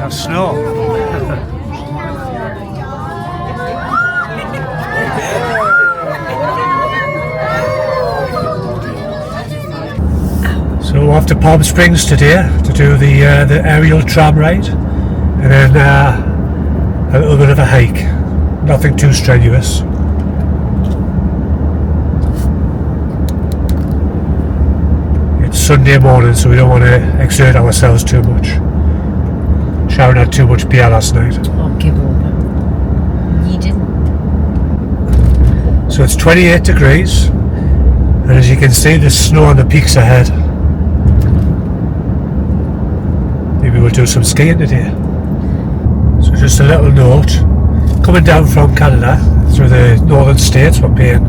have snow. So we're off to Palm Springs today to do the aerial tram ride, and then a little bit of a hike. Nothing too strenuous. It's Sunday morning, so we don't want to exert ourselves too much. Sharon had too much beer last night. Oh, give over. You didn't. So it's 28 degrees, and as you can see, there's snow on the peaks ahead. Maybe we'll do some skiing today. So just a little note, coming down from Canada through the northern states, we're paying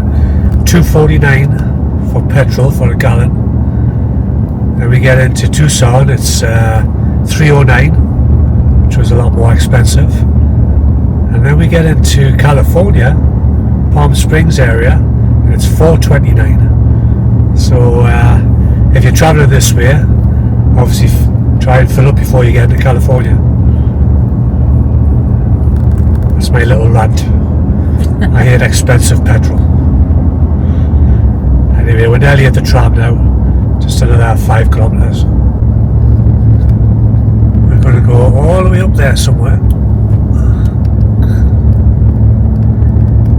$2.49 for petrol for a gallon. Then we get into Tucson, it's $3.09, which was a lot more expensive. And then we get into California, Palm Springs area, and it's $4.29. So if you're traveling this way, obviously try and fill up before you get into California. That's my little rant. I hate expensive petrol. Anyway, we're nearly at the tram now. Just another 5 kilometers. We're going to go all the way up there somewhere.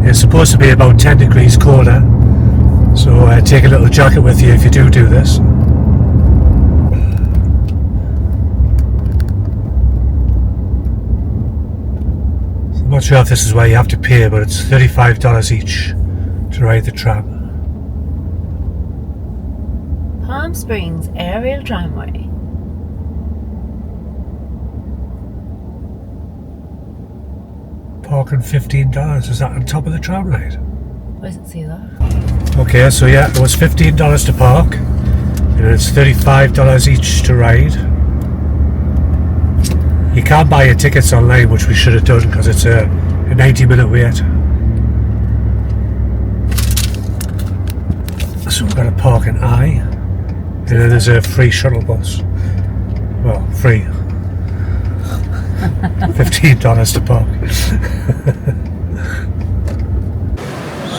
It's supposed to be about 10 degrees colder, so take a little jacket with you if you do this. I'm not sure if this is where you have to pay, but it's $35 each to ride the tram. Palm Springs aerial tramway. Parking $15. Is that on top of the tram ride? Where does it see that? Okay, so yeah, it was $15 to park, and it's $35 each to ride. You can't buy your tickets online, which we should have done because it's a 90-minute wait. So we've got to park in I, and then there's a free shuttle bus. Well, free. $15 to park.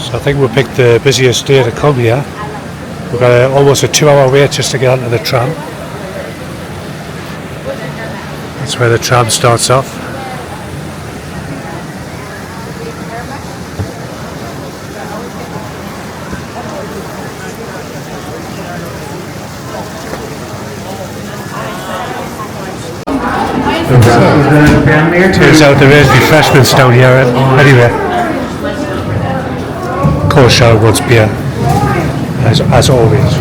So I think we picked the busiest day to come here. We've got almost a 2-hour wait just to get onto the tram. That's where the tram starts off. Turns out there is refreshments down here anyway. Of course, Sharon wants beer, as always.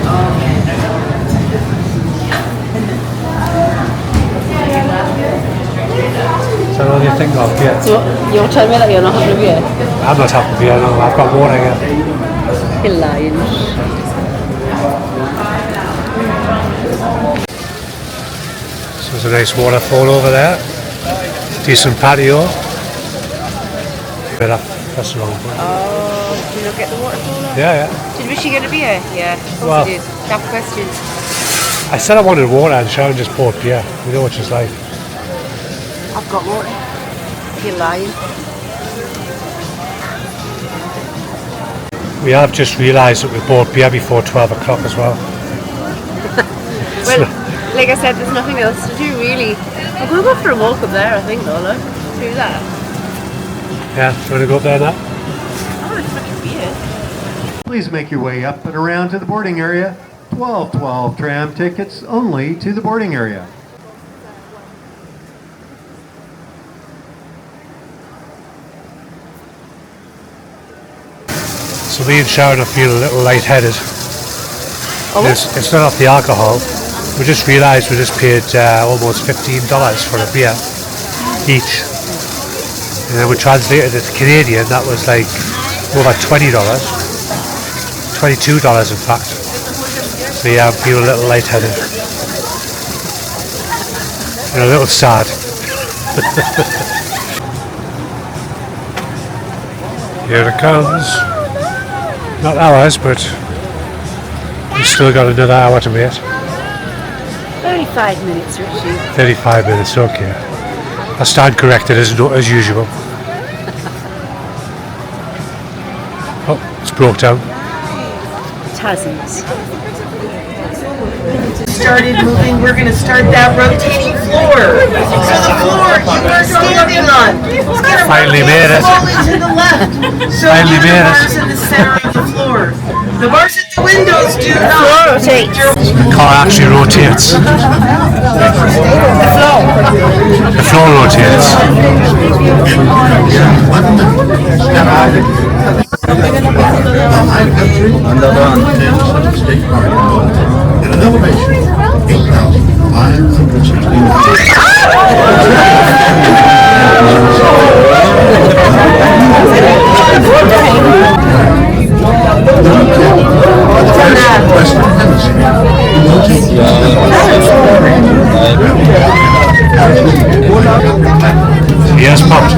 Is that all you think of? Yeah. So you're telling me that you're not having a beer? I'm not having beer, no. I've got water here. You're lying. So there's a nice waterfall over there. Decent patio. That's the wrong one. Oh, did you not get the waterfall? Yeah. Did Richie get a beer? Yeah, of course Well, he did. Tough question. I said I wanted water and Sharon just bought beer. You know what she's like. I've got water. You're lying. We have just realised that we bought beer before 12 o'clock as well. Well, like I said, there's nothing else to do really. I'm going to go for a walk up there, I think, though, look. Do that. Yeah, do you want to go up there now? I want to drink a beer. Please make your way up and around to the boarding area. 1212 tram tickets only to the boarding area. So me and Sharon are feeling a little lightheaded. It's not off the alcohol. We just realised we just paid almost $15 for a beer each. And then we translated it to Canadian, that was like over $20. $22 in fact. So yeah, I'm feeling a little lightheaded. And a little sad. Here it comes. Not ours, but we've still got another hour to wait. 35 minutes, Richie. 35 minutes, okay. I stand corrected as usual. Oh, it's broke down. It hasn't. Started moving, we're going to start that rotating floor. So the floor you are standing on is going to Finally made it. slowly to the left. So Finally do the made it. bars in the center of the floor. The bars at the windows do not. The car actually rotates. The floor rotates. In an elevation of 8,560 Yes, popped.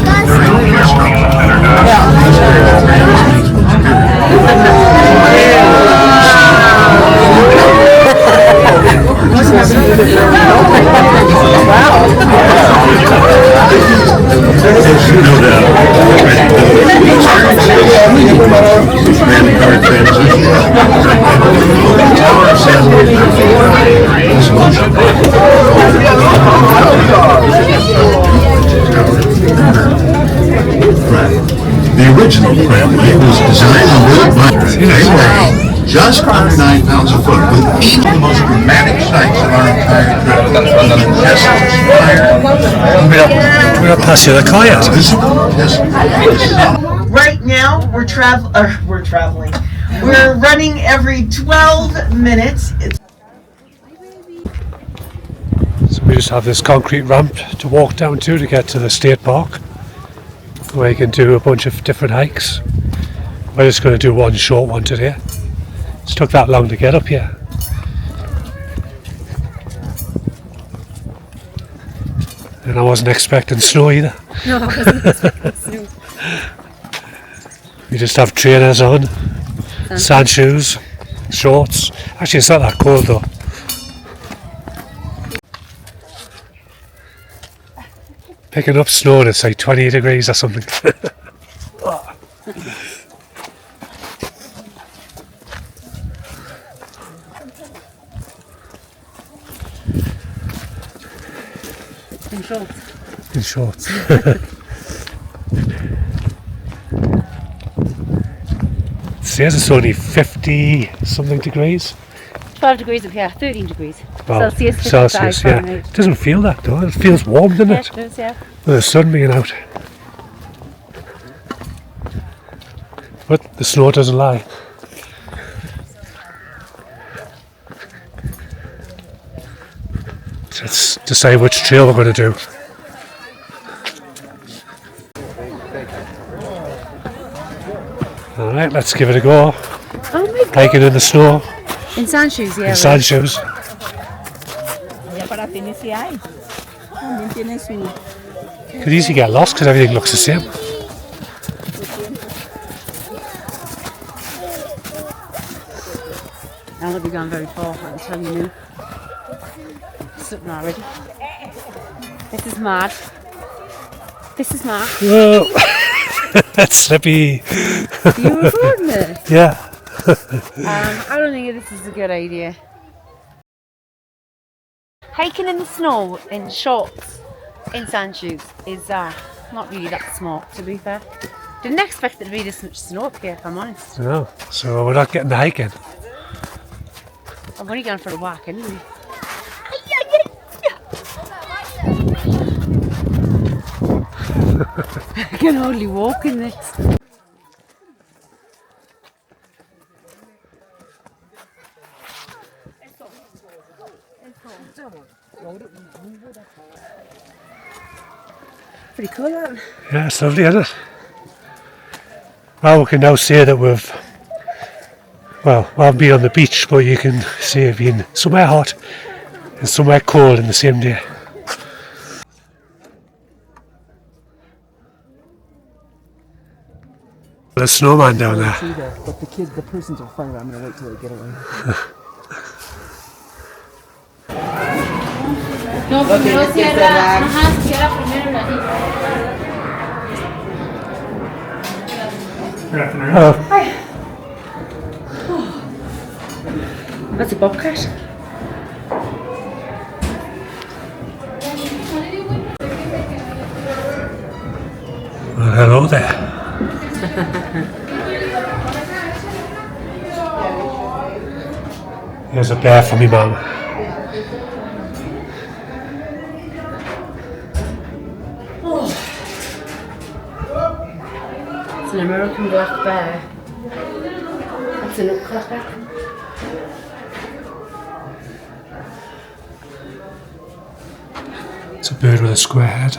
The original Tramway was designed and built by they weigh just under 9 pounds a foot, with each of the most dramatic sights of our entire trip. Just inspired. We're not past the car yet. Right now, we're traveling. We're running every 12 minutes. So we just have this concrete ramp to walk down to get to the state park, where you can do a bunch of different hikes. We're just going to do one short one today. It's took that long to get up here. And I wasn't expecting snow either. No, I wasn't expecting snow. We just have trainers on, sand shoes, shorts. Actually, it's not that cold though. Picking up snow and it's like 20 degrees or something. In shorts. In shorts. It says it's only 50 something degrees. 12 degrees up here, 13 degrees. Well, Celsius, 55 Celsius, yeah. Fahrenheit. It doesn't feel that though. It feels warm, doesn't Yeah, it? it does, yeah. With the sun being out. But the snow doesn't lie. So let's decide which trail we're going to do. Alright, let's give it a go. Oh my god. Hiking in the snow, In sand shoes, yeah. in sand shoes. Could easily get lost because everything looks the same. I'll not be gone very far, I can tell you now. Something already. This is mad. This is mad. Whoa. That's slippy. You were recording it? Yeah. I don't think this is a good idea. Hiking in the snow in shorts, in sand shoes, is not really that smart, to be fair. Didn't expect it to be this much snow up here, if I'm honest. No, so we're not getting the hiking. I'm only going for a walk anyway. I can hardly walk in this. Pretty cool, that one. Yeah, it's lovely, isn't it? Well, we can now say that we've, well, we haven't been on the beach, but you can say we've been somewhere hot and somewhere cold in the same day. There's a snowman down there. But the persons are fine. I'm gonna wait till they get away. No, pero cierra, ajá, cierra primero la Good afternoon. That's a bobcat. Well, hello there. Here's a bear for me, mum. It's an American black bear. That's a nutcracker. It's a bird with a square head.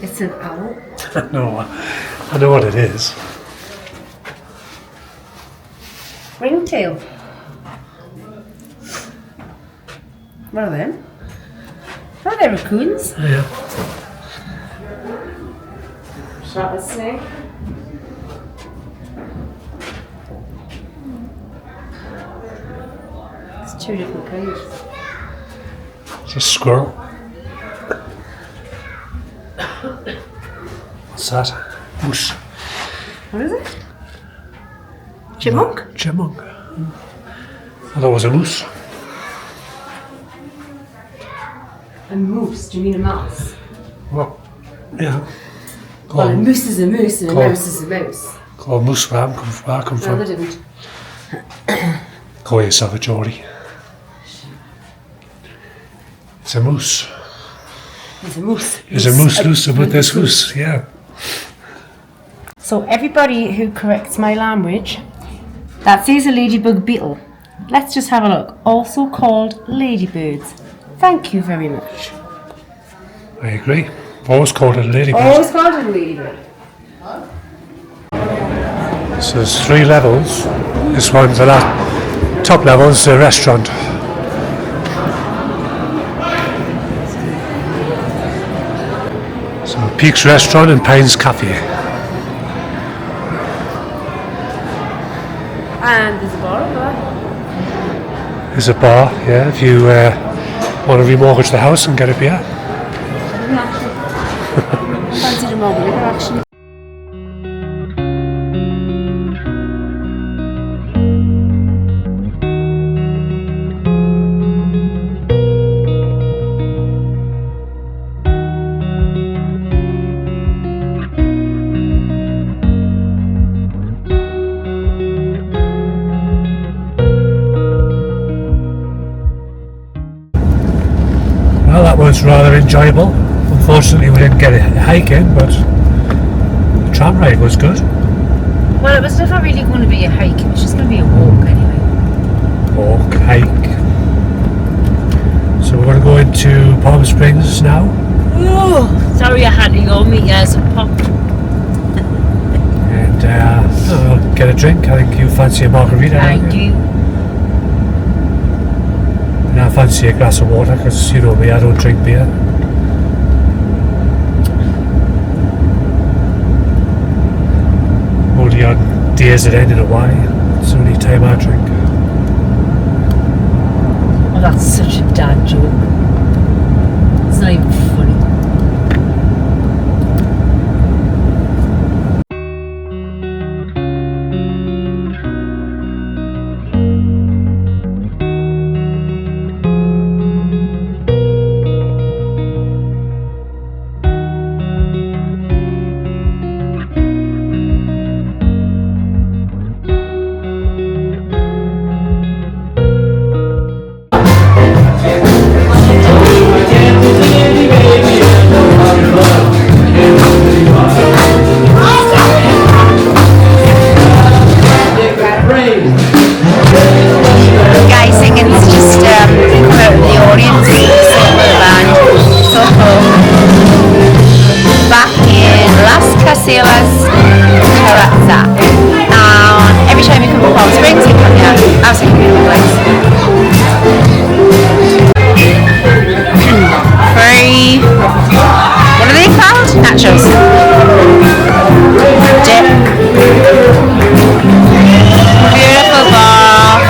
It's an owl. No, I know what it is. Ringtail. What are them? Oh, they're raccoons. Yeah. Rattlesnake. It's two different kinds. It's a squirrel. What's that? Moose. What is it? Chipmunk? Chipmunk. I thought it was a moose. A moose? Do you mean a mouse? Well, yeah. Well, a moose is a moose and a mouse is a mouse. Call moose where I come No, from. they didn't. Call yourself a Geordie. It's a moose. It's a moose. There's a moose loose about this moose, yeah. So everybody who corrects my language, that says a ladybug beetle. Let's just have a look. Also called ladybirds. Thank you very much. I agree. I've always called it a ladybird. Always called it a ladybird. So there's 3 levels. This one's the top level is the restaurant. So Peaks Restaurant and Pines Cafe. And there's a bar over there. There's a bar, yeah, if you want to remortgage the house and get a beer. Fancy the mobile liquor actually. Well, that was rather enjoyable. Unfortunately, we didn't get a hike in, but the tram ride was good. Well, it was never really going to be a hike. It was just going to be a walk anyway. Walk, hike. So we're going to go into Palm Springs now. Oh, sorry I had to go. My ears are popped. And get a drink. I think you fancy a margarita. I don't you? do. And I fancy a glass of water because, you know me, I don't drink beer. Only on days at end of the Y. It's the only time I drink. Oh, that's such a dad joke. It's not even funny. Every time you come to Palm Springs, you come here. Absolutely beautiful place. Free. What are they called? Nachos. Dip. Beautiful bar.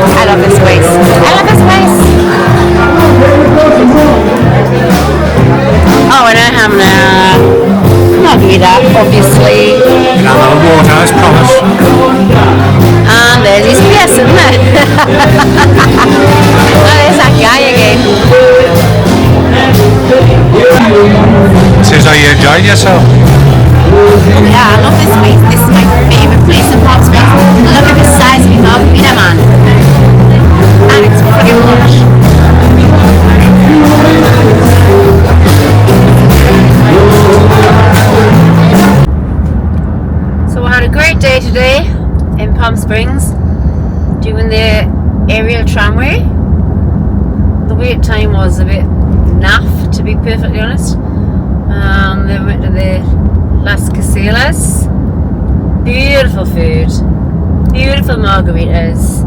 I love this place. I love this place. Oh, and I have now. Not margarita, obviously. And I'm on water, as promised. And there's his face, isn't it? Oh, there's that guy again. Says, are you enjoying yourself? Yeah, I love this place. This is my favourite place in Palm Springs. Look at the size of the margarita, man. And it's pretty lush. So I had a great day today in Palm Springs doing the aerial tramway. The wait time was a bit naff, to be perfectly honest. Then we went to the Las Caselas. Beautiful food, beautiful margaritas,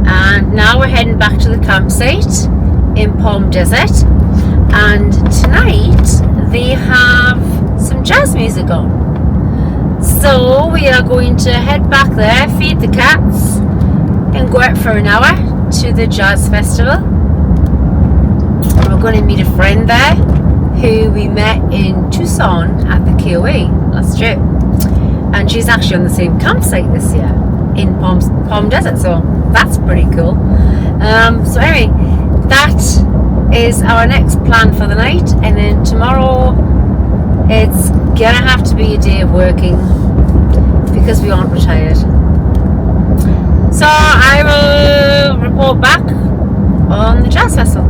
and now we're heading back to the campsite in Palm Desert. And tonight they have some jazz music on. So we are going to head back there, feed the cats, and go out for an hour to the jazz festival. And we're going to meet a friend there who we met in Tucson at the KOA last year. And she's actually on the same campsite this year in Palm Desert, so that's pretty cool. So anyway, that is our next plan for the night, and then tomorrow it's gonna have to be a day of working because we aren't retired. So I will report back on the jazz festival.